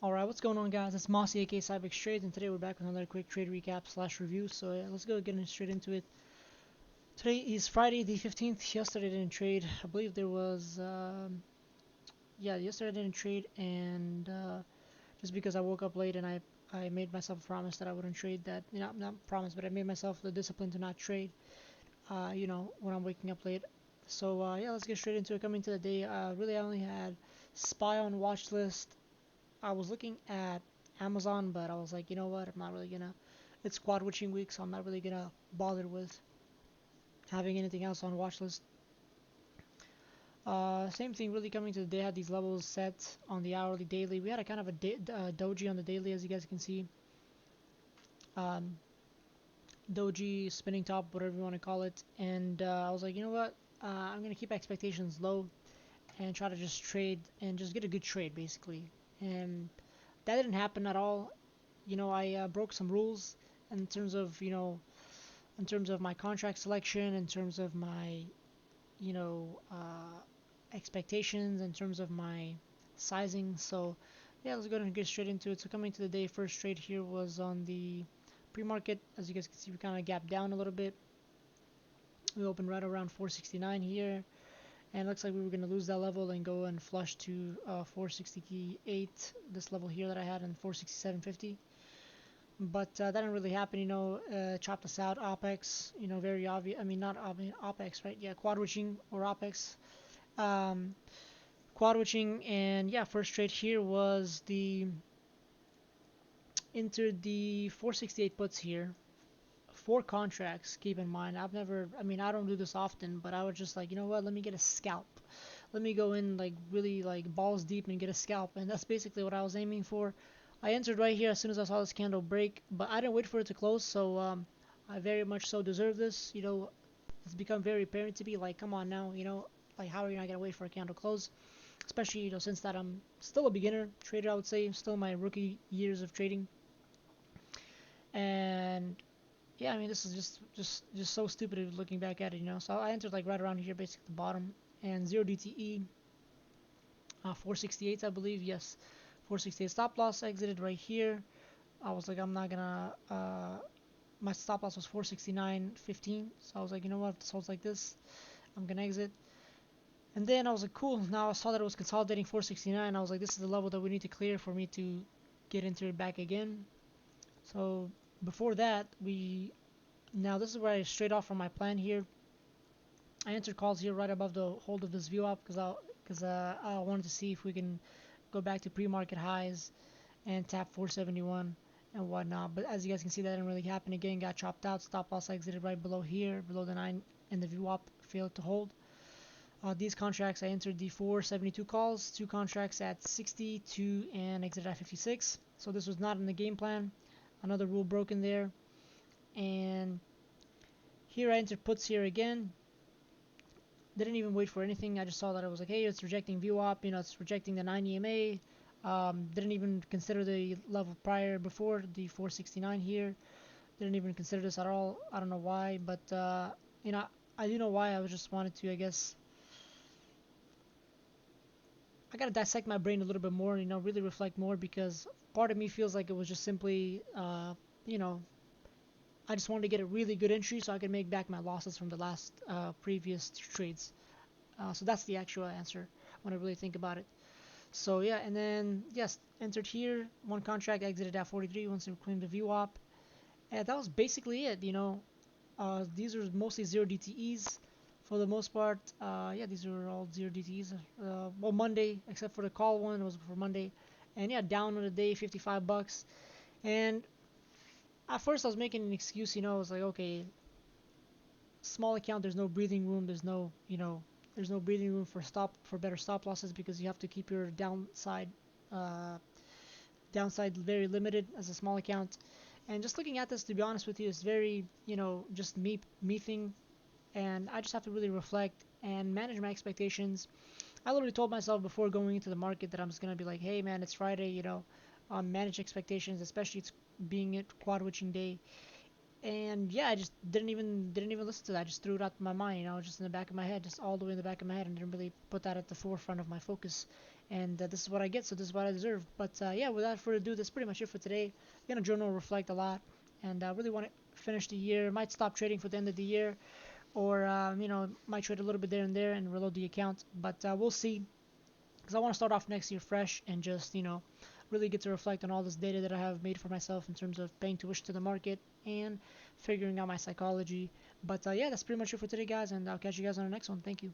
Alright, what's going on, guys? It's Mossy aka Cybex Trades, and today we're back with another quick trade recap slash review. So yeah, let's go get straight into it. Today is Friday the 15th. Yesterday I didn't trade. I believe there was yeah, yesterday I didn't trade, and just because I woke up late and I made myself a promise that I wouldn't trade. That, you know, not promise, but I made myself the discipline to not trade. When I'm waking up late. So yeah, let's get straight into it. Coming to the day, really I only had SPY on watch list. I was looking at Amazon, but I was like, you know what? I'm not really gonna. It's quad witching week, so I'm not really gonna bother with having anything else on watch list. Same thing, really coming to the day. Had these levels set on the hourly, daily. We had a kind of a doji on the daily, as you guys can see. Um, Doji, spinning top, whatever you want to call it. And I was like, you know what? I'm gonna keep expectations low and try to just trade and just get a good trade, basically. And that didn't happen at all. I broke some rules in terms of, in terms of my contract selection, in terms of my, you know, expectations, in terms of my sizing. So, yeah, let's go ahead and get straight into it. So, coming to the day, first trade here was on the pre-market. As you guys can see, we kind of gapped down a little bit. We opened right around 469 here, and it looks like we were going to lose that level and go and flush to 468, this level here that I had, in 467.50. But that didn't really happen, chopped us out. OPEX, very obvious. I mean, not OPEX, right? Yeah, quad witching or OPEX. Um, Quad witching, and yeah, first trade here was the entered the 468 puts here. Four contracts, keep in mind. I mean, I don't do this often, but I was just like, you know what, let me get a scalp. Let me go in like really like balls deep and get a scalp, and that's basically what I was aiming for. I entered right here as soon as I saw this candle break, but I didn't wait for it to close, so I very much so deserve this. It's become very apparent to me, like, come on now, like, how are you not gonna wait for a candle close? Especially, since that I'm still a beginner trader, I would say, still my rookie years of trading. And yeah, I mean, this is just so stupid looking back at it. So I entered like right around here, basically the bottom, and zero DTE, 468, I believe. Yes, 468 stop loss. Exited right here. I was like, I'm not gonna. My stop loss was 469.15, so I was like, you know what? If this holds like this, I'm gonna exit. And then I was like, cool. Now I saw that it was consolidating 469. I was like, this is the level that we need to clear for me to get into it back again. So before that, now this is where I strayed off from my plan here. I entered calls here right above the hold of this view up because I wanted to see if we can go back to pre-market highs and tap 471 and whatnot. But as you guys can see, that didn't really happen. Again, got chopped out. Stop loss exited right below here, below the 9, and the view up failed to hold. These contracts, I entered the 472 calls, two contracts at 62 and exited at 56. So this was not in the game plan. Another rule broken there. And here I entered puts here again. Didn't even wait for anything. I just saw that it was like, hey, it's rejecting VWAP, it's rejecting the 9 EMA. Didn't even consider the level prior before, the 469 here. Didn't even consider this at all. I don't know why, but you know, I do know why. I was just wanted to, I guess, I gotta dissect my brain a little bit more, really reflect more, because part of me feels like it was just simply, you know, I just wanted to get a really good entry so I could make back my losses from the last previous trades. So that's the actual answer when I really think about it. So yeah, and then yes, entered here, one contract, exited at 43 once we claimed the VWAP, and that was basically it. These are mostly zero DTEs for the most part. Yeah, these are all zero DTEs. Well, Monday, except for the call one, was for Monday, and yeah, down on the day, 55 bucks. And at first, I was making an excuse. I was like, okay, small account, there's no breathing room. There's no breathing room for better stop losses, because you have to keep your uh, downside very limited as a small account. And just looking at this, to be honest with you, is very, just me thing, and I just have to really reflect and manage my expectations. I literally told myself before going into the market that I'm just gonna be like, hey man, it's Friday, manage expectations, especially it's being a quad witching day. And yeah, I just didn't even listen to that. I just threw it out of my mind, just in the back of my head, just all the way in the back of my head, and didn't really put that at the forefront of my focus. and this is what I get, so this is what I deserve. But yeah, without further ado, that's pretty much it for today. I'm gonna journal, reflect a lot, and I really want to finish the year. Might stop trading for the end of the year, or might trade a little bit there and there and reload the account. But we'll see, because I want to start off next year fresh and just really get to reflect on all this data that I have made for myself in terms of paying tuition to the market and figuring out my psychology. But yeah, that's pretty much it for today, guys, and I'll catch you guys on the next one. Thank you.